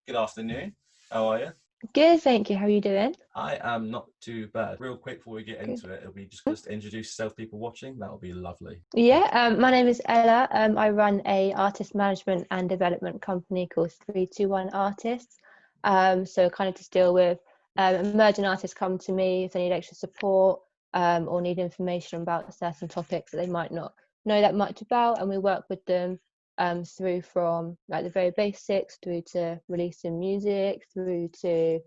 Good afternoon. How are you? Good, thank you. How are you doing? I am not too bad. Real quick before we get Good. into it, it'll be just to introduce yourself, people watching. That'll be lovely. Yeah, my name is Ella. I run a artist management and development company called 321 Artists. So kind of just deal with emerging artists come to me if they need extra support or need information about certain topics that they might not know that much about, and we work with them through from like the very basics through to releasing music, through to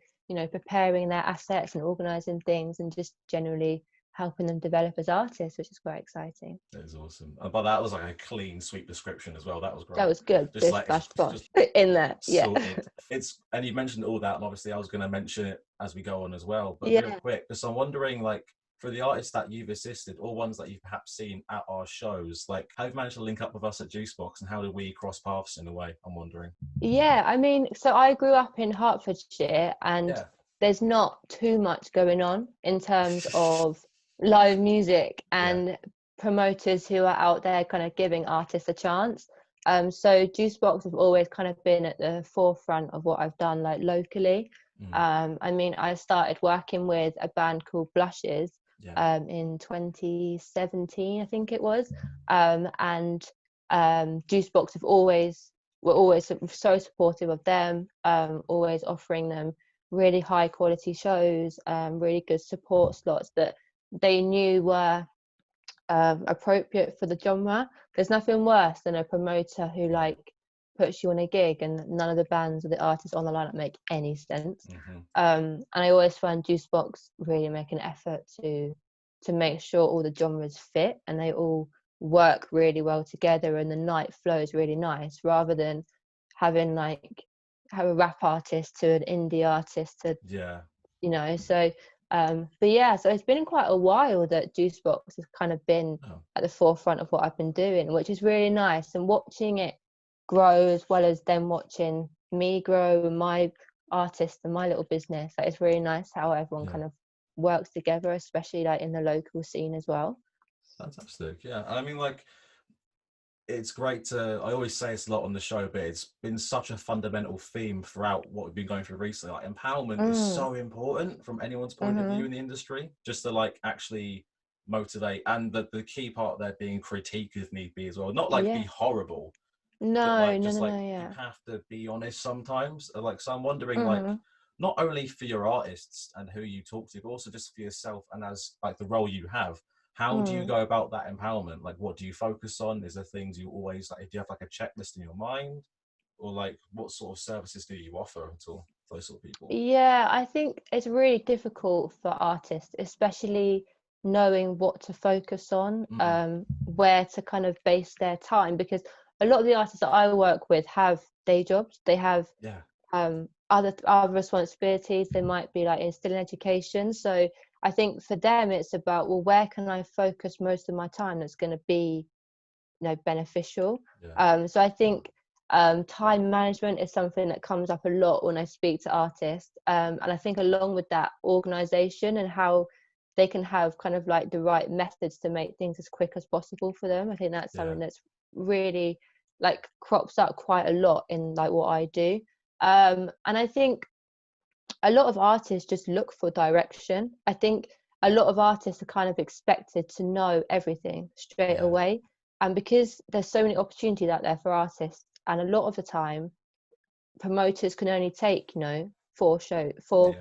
preparing their assets and organizing things, and just generally helping them develop as artists, which is quite exciting. That is awesome. But that was like a clean, sweet description as well. That was That great. was good. Just Bish like bash bosh just in there. Yeah. sorted. And you mentioned all that, and obviously I was going to mention it as we go on as well. But real Yeah. quick, because I'm wondering, like, for the artists that you've assisted or ones that you've perhaps seen at our shows, like, how have you managed to link up with us at Juicebox, and how did we cross paths in a way? I'm wondering. Yeah, I mean, so I grew up in Hertfordshire, and Yeah. there's not too much going on in terms of live music Yeah. and promoters who are out there kind of giving artists a chance. So Juicebox have always kind of been at the forefront of what I've done, like locally. Mm. I mean, I started working with a band called Blushes Yeah. in 2017, I think it was. And Juicebox have were always so supportive of them, always offering them really high quality shows, really good support slots that they knew were appropriate for the genre. There's nothing worse than a promoter who Yeah. like puts you on a gig and none of the bands or the artists on the lineup make any sense. Mm-hmm. And I always find Juicebox really make an effort to make sure all the genres fit and they all work really well together and the night flows really nice, rather than having like have a rap artist to an indie artist to Yeah. so but yeah, so it's been quite a while that Juicebox has kind of been Oh. at the forefront of what I've been doing, which is really nice, and watching it grow as well as them watching me grow and my artist and my little business. Like, it's really nice how everyone Yeah. kind of works together, especially like in the local scene as well. Fantastic. Yeah. I mean, like, it's great to, I always say it's a lot on the show, but it's been such a fundamental theme throughout what we've been going through recently. Like, empowerment is Mm, so important from anyone's point of view mm-hmm. in the industry, just to like actually motivate. And the key part there being critique if need be as well. Not like be Yeah. horrible, but No, like no, just no, like no, you yeah. have to be honest sometimes. Like, so I'm wondering, like, Mm, not only for your artists and who you talk to, but also just for yourself and as like the role you have. How do you mm. go about that empowerment? Like, what do you focus on? Is there things you always like? Do you have like a checklist in your mind, or like what sort of services do you offer at all for those sort of people? Yeah, I think it's really difficult for artists, especially knowing what to focus on, Mm, where to kind of base their time, because a lot of the artists that I work with have day jobs. They have yeah, other responsibilities. They might be like in still in education. So I think for them it's about, well, where can I focus most of my time that's going to be beneficial. yeah, So I think time management is something that comes up a lot when I speak to artists, and I think along with that, organization and how they can have kind of like the right methods to make things as quick as possible for them. I think that's yeah, something that's really like crops up quite a lot in like what I do. And I think a lot of artists just look for direction. I think a lot of artists are kind of expected to know everything straight yeah, away. And because there's so many opportunities out there for artists, and a lot of the time promoters can only take, four yeah,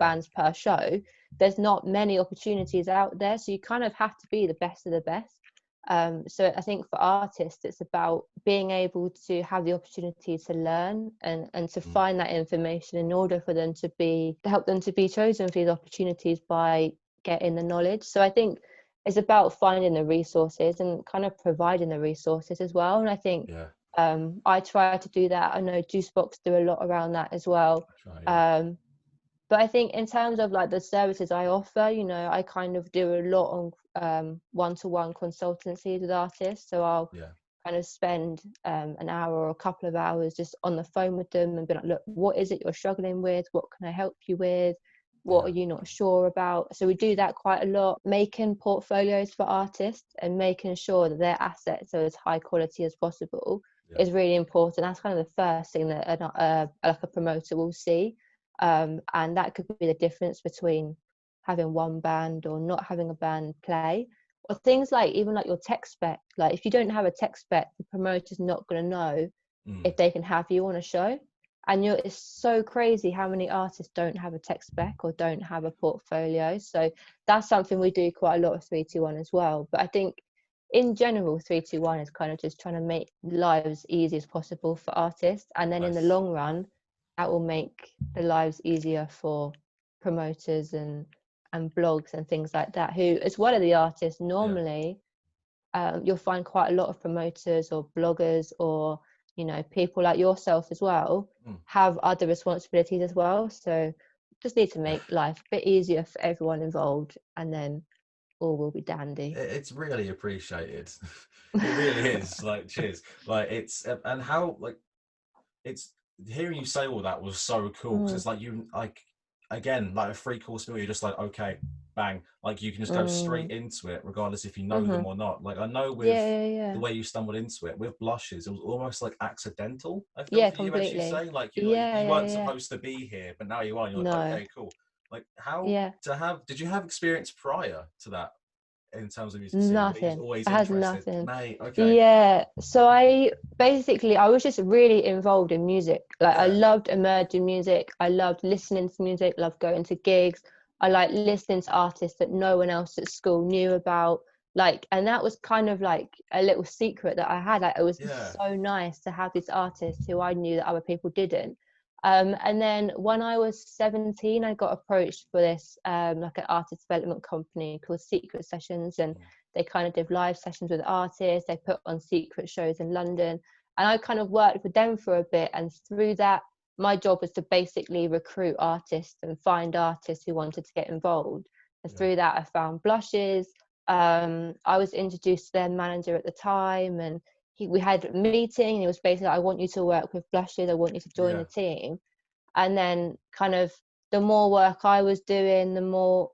bands per show, there's not many opportunities out there. So you kind of have to be the best of the best. So I think for artists, it's about being able to have the opportunity to learn and to mm, find that information in order for them to help them to be chosen for these opportunities by getting the knowledge. So I think it's about finding the resources and kind of providing the resources as well. And I think yeah. I try to do that. I know Juicebox do a lot around that as well. That's right. Yeah, Um, but I think in terms of like the services I offer, I kind of do a lot on one-to-one consultancies with artists. So I'll yeah, kind of spend an hour or a couple of hours just on the phone with them and be like, look, what is it you're struggling with? What can I help you with? What are yeah, you not sure about? So we do that quite a lot, making portfolios for artists and making sure that their assets are as high quality as possible. is really important. That's kind of the first thing that like a promoter will see, and that could be the difference between having one band or not having a band play, or things like even like your tech spec. Like if you don't have a tech spec, the promoter's not going to know if they can have you on a show. And it's so crazy how many artists don't have a tech spec or don't have a portfolio. So that's something we do quite a lot of 321 as well. But I think in general 321 is kind of just trying to make lives easy as possible for artists, and then in the Nice. long run that will make the lives easier for promoters and blogs and things like that, who as well as the artists normally, you'll find quite a lot of promoters or bloggers or people like yourself as well have other responsibilities as well. So just need to make life a bit easier for everyone involved, and then all will be dandy. It's really appreciated. It really is. Like, cheers. Like, it's and how like it's hearing you say all that was so cool, because it's like you like again like a 3 course meal. You're just like, okay, bang, like you can just go straight into it regardless if you know them or not. Like I know with the way you stumbled into it with blushes, it was almost like accidental, I feel, Yeah, for you, as you completely. say. Like Yeah, you yeah, weren't yeah. supposed to be here, but now you are, and you're like, No. okay, cool. Like how Yeah. did you have experience prior to that in terms of music scene? Were you just Nothing. always I had interested? nothing. Mate, okay. Yeah. So I was just really involved in music. Like I Yeah. loved emerging music. I loved listening to music, loved going to gigs. I like listening to artists that no one else at school knew about. Like, and that was kind of like a little secret that I had. Like, it was Yeah. so nice to have these artists who I knew that other people didn't. And then when I was 17, I got approached for this like an artist development company called Secret Sessions, and they kind of did live sessions with artists. They put on secret shows in London, and I kind of worked with them for a bit. And through that, my job was to basically recruit artists and find artists who wanted to get involved. And through that, I found Blushes. I was introduced to their manager at the time, and we had a meeting, and it was basically, I want you to work with Blushes, I want you to join Yeah. the team. And then kind of the more work I was doing, the more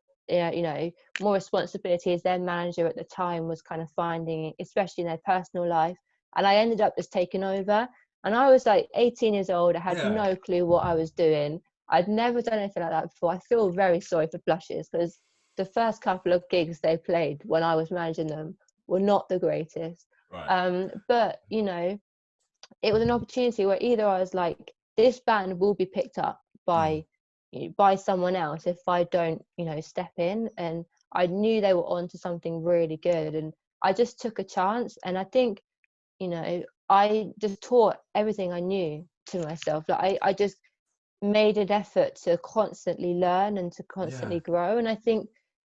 more responsibilities their manager at the time was kind of finding, especially in their personal life. And I ended up just taking over. And I was like 18 years old. I had Yeah. no clue what I was doing. I'd never done anything like that before. I feel very sorry for Blushes, because the first couple of gigs they played when I was managing them were not the greatest. Right. But it was an opportunity where either I was like, this band will be picked up by by someone else if I don't step in, and I knew they were onto something really good, and I just took a chance. And I think I just taught everything I knew to myself. Like I just made an effort to constantly learn and to Yeah. constantly grow. And I think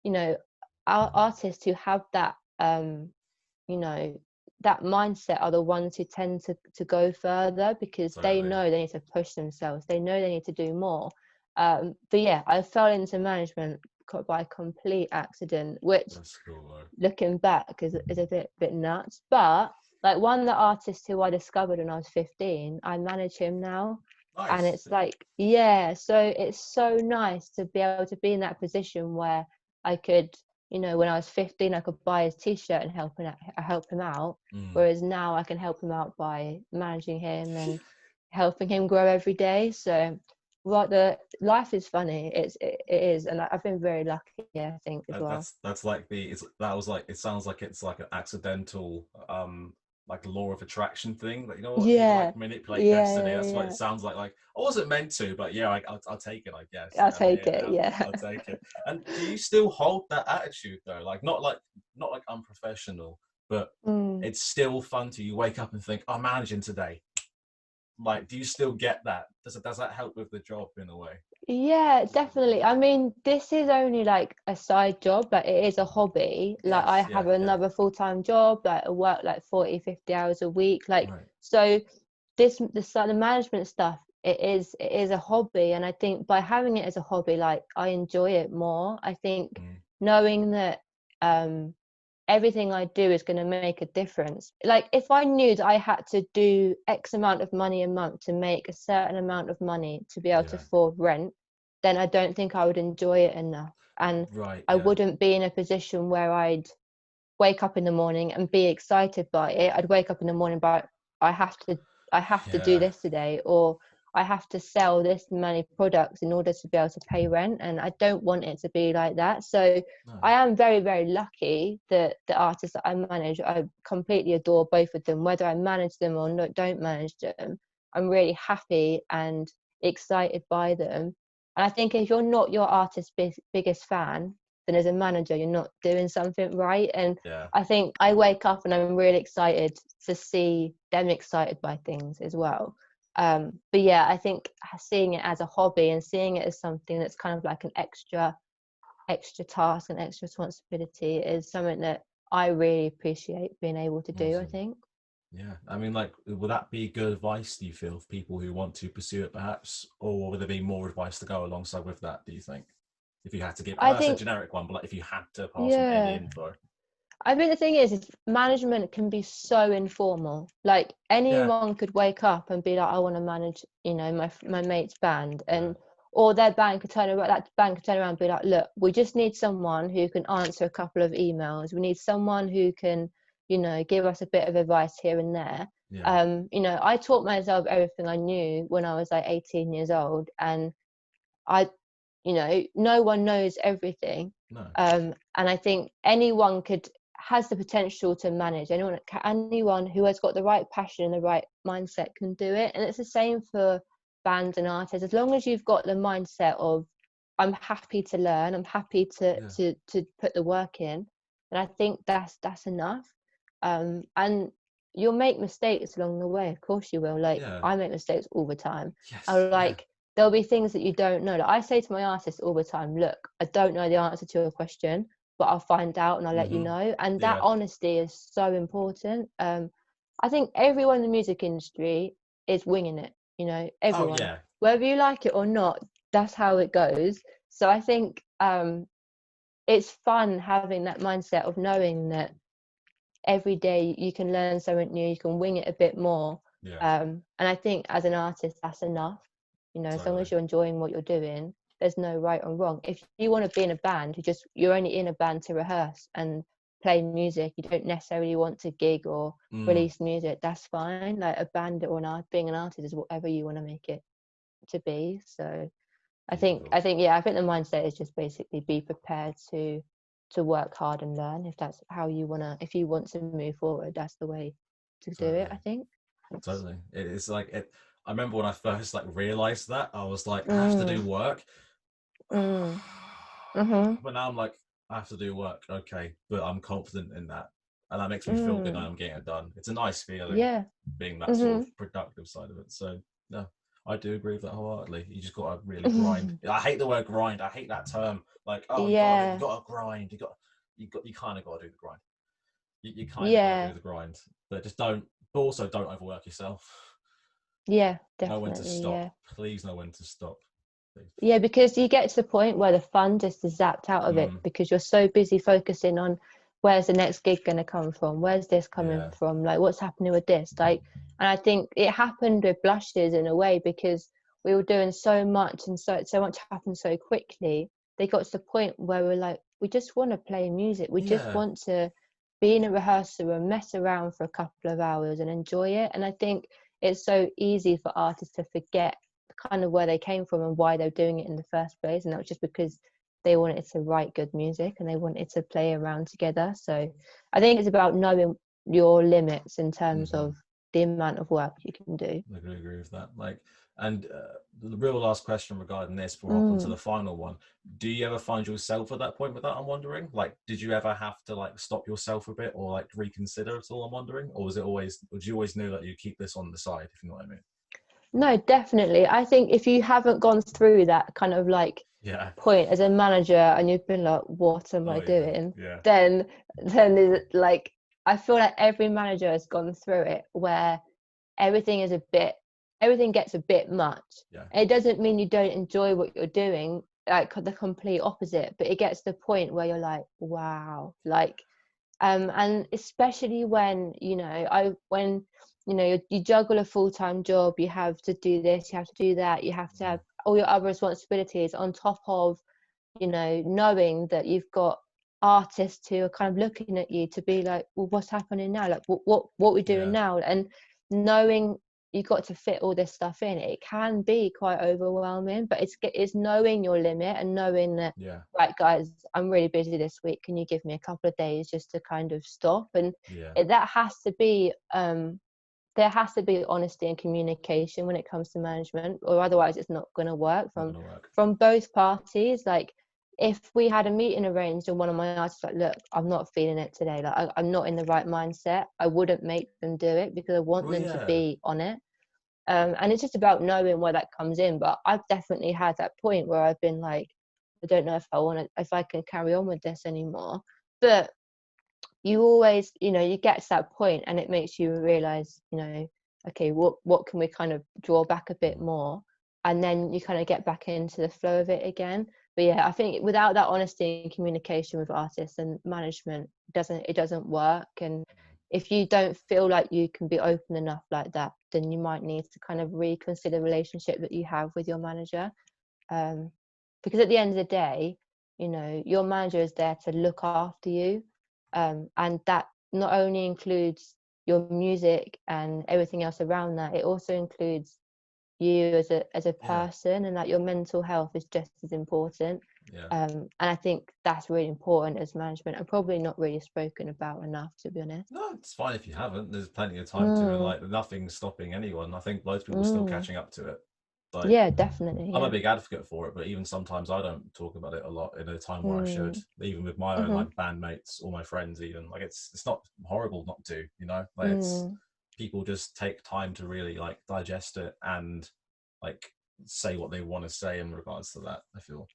our artists who have that you know that mindset are the ones who tend to go further, because they Totally. know they need to push themselves, they know they need to do more. But yeah, I fell into management by complete accident, which That's cool though. looking back is a bit nuts. But like one of the artists who I discovered when I was 15, I manage him now. And Nice. it's like, yeah, so it's so nice to be able to be in that position where I could, when I was 15, I could buy his t-shirt and help him out. Whereas now I can help him out by managing him and helping him grow every day. So the life is funny. It is, and I've been very lucky, I think, as well. That's like that was like, it sounds like it's like an accidental like law of attraction thing, that, you know what, if you Yeah, like manipulate yeah, destiny, yeah, that's what it yeah. sounds like. Like I wasn't meant to, but yeah, I'll take it, I guess. I'll Yeah, I'm take here it. now. Yeah. I'll take it. And do you still hold that attitude though? Not like unprofessional, but Mm. it's still fun to you wake up and think, I'm managing today. Like, do you still get that? Does that help with the job in a way? Yeah, definitely. I mean, this is only like a side job, but it is a hobby. Like I Yes. have Yeah. another full-time job, like I work like 40, 50 hours a week. Like, Right. so the management stuff, it is a hobby. And I think by having it as a hobby, like I enjoy it more. I think knowing that um everything I do is going to make a difference. Like if I knew that I had to do X amount of money a month to make a certain amount of money to be able to Yeah. afford rent, then I don't think I would enjoy it enough. And Right. I Yeah. wouldn't be in a position where I'd wake up in the morning and be excited by it. I'd wake up in the morning I have to do Yeah. this today, or I have to sell this many products in order to be able to pay rent, and I don't want it to be like that. So No. I am very, very lucky that the artists that I manage, I completely adore both of them, whether I manage them or not, don't manage them. I'm really happy and excited by them. And I think if you're not your artist's biggest fan, then as a manager, you're not doing something right. And Yeah. I think I wake up and I'm really excited to see them excited by things as well. But yeah, I think seeing it as a hobby and seeing it as something that's kind of like an extra task and extra responsibility is something that I really appreciate being able to do, I Awesome. think. Yeah, I mean, like, would that be good advice, do you feel, for people who want to pursue it, perhaps, or would there be more advice to go alongside with that, do you think? If you had to give, I I know that's a think, generic one, but like if you had to pass on any yeah, info. I think the thing is management can be so informal. Like Yeah, anyone could wake up and be like, I want to manage, my mate's band, yeah, and or their band could turn around. That band could turn around and be like, look, we just need someone who can answer a couple of emails. We need someone who can, give us a bit of advice here and there. yeah. I taught myself everything I knew when I was like 18 years old, and I no one knows everything. No. And I think anyone has the potential to manage. Anyone who has got the right passion and the right mindset can do it. And it's the same for bands and artists. As long as you've got the mindset of, I'm happy to learn, I'm happy to Yeah, to put the work in, and I think that's enough. And you'll make mistakes along the way, of course you will. Like yeah. I make mistakes all the time. I Yes, yeah. like there'll be things that you don't know. Like I say to my artists all the time, look, I don't know the answer to a question, but I'll find out and I'll let you Mm-hmm. know. And that Yeah. honesty is so important. I think everyone in the music industry is winging it, Oh, everyone. yeah. Whether you like it or not, that's how it goes. So I think it's fun having that mindset of knowing that every day you can learn something new, you can wing it a bit more. Yeah, And I think as an artist, that's enough. As long totally. as you're enjoying what you're doing, there's no right or wrong. If you want to be in a band, you're only in a band to rehearse and play music, you don't necessarily want to gig or Mm, release music, that's fine. Like a band or being an artist is whatever you want to make it to be. So beautiful. I think the mindset is just basically be prepared to work hard and learn. If you want to move forward, that's the way to do it, Totally. I think. Totally. It's like I remember when I first like realized that, I was like, I have to Mm, do work. mm, mm-hmm, But now I'm like, I have to do work, okay, but I'm confident in that. And that makes me feel good. mm, I'm getting it done. It's a nice feeling yeah, being that sort mm-hmm. of productive side of it. So no, I do agree with that wholeheartedly. You just got to really grind. I hate the word grind. I hate that term. Like, oh, you Yeah, got to grind. You kind of got to do the grind. You kind of got to do yeah, the grind, but just don't. But also, don't overwork yourself. yeah, Know when to definitely, stop. yeah. Please know when to stop. Yeah, because you get to the point where the fun just is zapped out of it Mm, because you're so busy focusing on where's the next gig going to come from, where's this coming yeah. from, like what's happening with this, like. And I think it happened with Blushes in a way because we were doing so much and so much happened so quickly. They got to the point where we're like, we just want to play music, we just Yeah. want to be in a rehearsal and mess around for a couple of hours and enjoy it. And I think it's so easy for artists to forget kind of where they came from and why they're doing it in the first place, and that was just because they wanted to write good music and they wanted to play around together. So I think it's about knowing your limits in terms Mm-hmm. of the amount of work you can do. I agree with that. Like, and the real last question regarding this, before I hop onto Mm. the final one, do you ever find yourself at that point with that? I'm wondering. Like, did you ever have to like stop yourself a bit or like reconsider at all? I'm wondering, or was it always? Would you always know that you keep this on the side? If you know what I mean? No, definitely. I think if you haven't gone through that kind of like Yeah. point as a manager and you've been like, what am Oh I yeah. doing? Yeah. Then there's like, I feel like every manager has gone through it where everything is everything gets a bit much. Yeah. It doesn't mean you don't enjoy what you're doing, like the complete opposite, but it gets to the point where you're like, wow, like, and especially when you juggle a full-time job, you have to do this, you have to do that, you have to have all your other responsibilities on top of knowing that you've got artists who are kind of looking at you to be like, well, what's happening now, like what we doing Yeah. now. And knowing you got to fit all this stuff in, it can be quite overwhelming, but it's knowing your limit and knowing that, right guys, I'm really busy this week, can you give me a couple of days just to kind of stop? And that has to be there has to be honesty and communication when it comes to management, or otherwise it's not going to work from both parties. Like, if we had a meeting arranged and one of my artists like, look, I'm not feeling it today, like I'm not in the right mindset, I wouldn't make them do it because I want them to be on it. And it's just about knowing where that comes in. But I've definitely had that point where I've been like, I don't know if I can carry on with this anymore. But you always, you get to that point and it makes you realize, okay, what can we kind of draw back a bit more, and then you kind of get back into the flow of it again. But yeah, I think without that honesty and communication with artists and management, it doesn't work. And if you don't feel like you can be open enough like that, then you might need to kind of reconsider the relationship that you have with your manager, because at the end of the day, your manager is there to look after you. And that not only includes your music and everything else around that, it also includes you as a person, and that your mental health is just as important. And I think that's really important as management, and probably not really spoken about enough, to be honest. No, it's fine if you haven't. There's plenty of time to, and like nothing's stopping anyone. I think loads of people are still catching up to it. Like, yeah, definitely. I'm a big advocate for it, but even sometimes I don't talk about it a lot in a time where I should. Even with my own like bandmates or my friends, even like it's not horrible not to, like it's people just take time to really like digest it and like say what they want to say in regards to that. I feel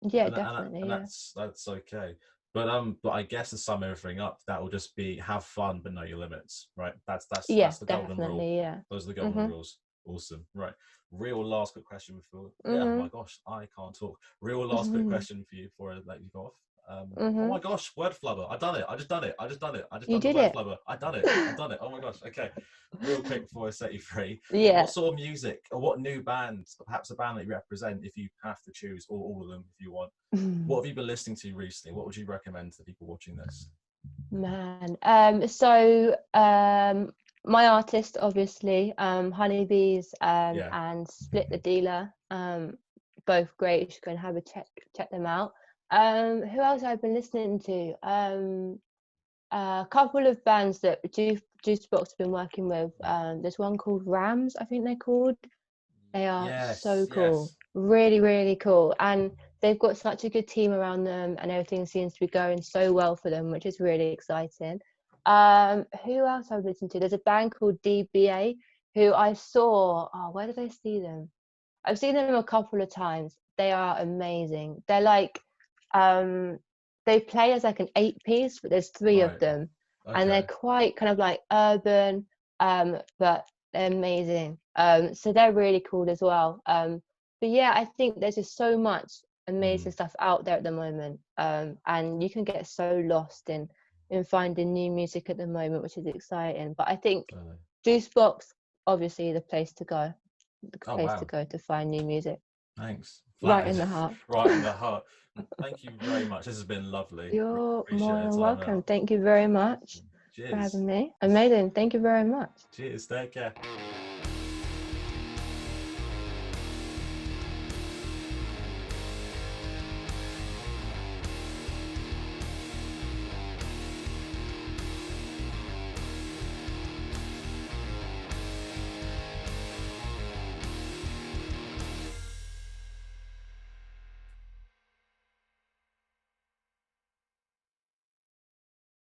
yeah, definitely, and that's okay. But I guess to sum everything up, that will just be have fun but know your limits, right? That's the golden rule. Yeah, those are the golden rules. Awesome. Right. Real last quick question for oh my gosh, I can't talk. Real last quick question for you before I let you go off. Oh my gosh, word flubber. I've done it. I just done the word flubber. I've done it. Oh my gosh. Okay. Real quick before I set you free. Yeah. What sort of music or what new band, perhaps a band that you represent, if you have to choose, or all of them if you want, what have you been listening to recently? What would you recommend to people watching this? Man. My artist, obviously, Honeybees and Split the Dealer, both great. You should go and have a check them out. Who else I've been listening to? A couple of bands that Juicebox have been working with. There's one called Rams, I think they're called. They are so cool. Really, really cool. And they've got such a good team around them, and everything seems to be going so well for them, which is really exciting. Who else I've listened to? There's a band called DBA who I saw. Oh, where did I see them? I've seen them a couple of times. They are amazing. They're like, they play as like an 8-piece, but there's 3 of them, and they're quite kind of like urban, but they're amazing. So they're really cool as well. But yeah, I think there's just so much amazing stuff out there at the moment, and you can get so lost in finding new music at the moment, which is exciting. But I think Juicebox, obviously, the place to go, to find new music. Thanks. Right in the heart. Right in the heart. Thank you very much. This has been lovely. You're more than welcome. Thank you very much for having me. Amazing. Thank you very much. Cheers. Take care.